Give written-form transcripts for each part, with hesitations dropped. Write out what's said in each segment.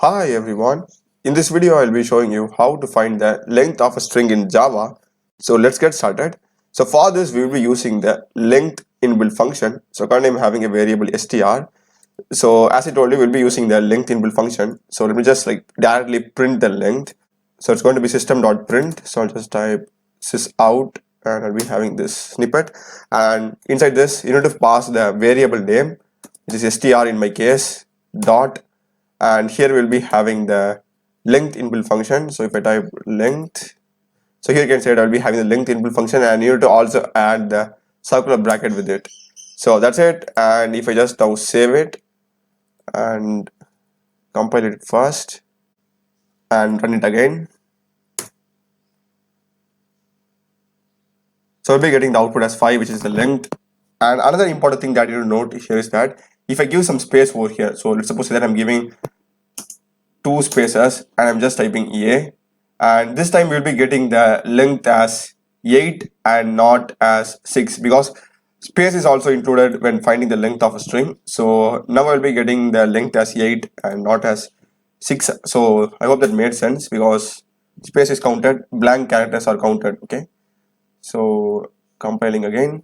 Hi everyone. In this video, I'll be showing you how to find the length of a string in Java. So let's get started. So for this, we will be using the length inbuilt function. So currently I'm having a variable str. So as I told you, we'll be using the length inbuilt function. So let me just directly print the length. So it's going to be system.print. So I'll just type sysout and I'll be having this snippet. And inside this, you need to pass the variable name, which is str in my case, dot, and here we'll be having the length inbuilt function. So if I type length, so here you can say I'll be having the length inbuilt function, and you need to also add the circular bracket with it. So that's it. And if I just now save it and compile it first and run it again, so we'll be getting the output as 5, which is the length. And another important thing that you need to note here is that if I give some space over here, so let's suppose that I'm giving 2 spaces and I'm just typing a, and this time we'll be getting the length as 8 and not as 6, because space is also included when finding the length of a string. So now I'll be getting the length as 8 and not as 6. So I hope that made sense, because space is counted, blank characters are counted. Okay, so compiling again.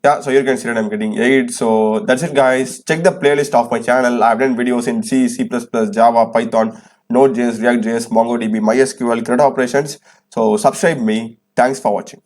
Yeah, so you can see that I'm getting 8. So that's it, guys. Check the playlist of my channel. I've done videos in C, C++, Java, Python, Node.js, React.js, MongoDB, MySQL, CRUD operations. So subscribe me. Thanks for watching.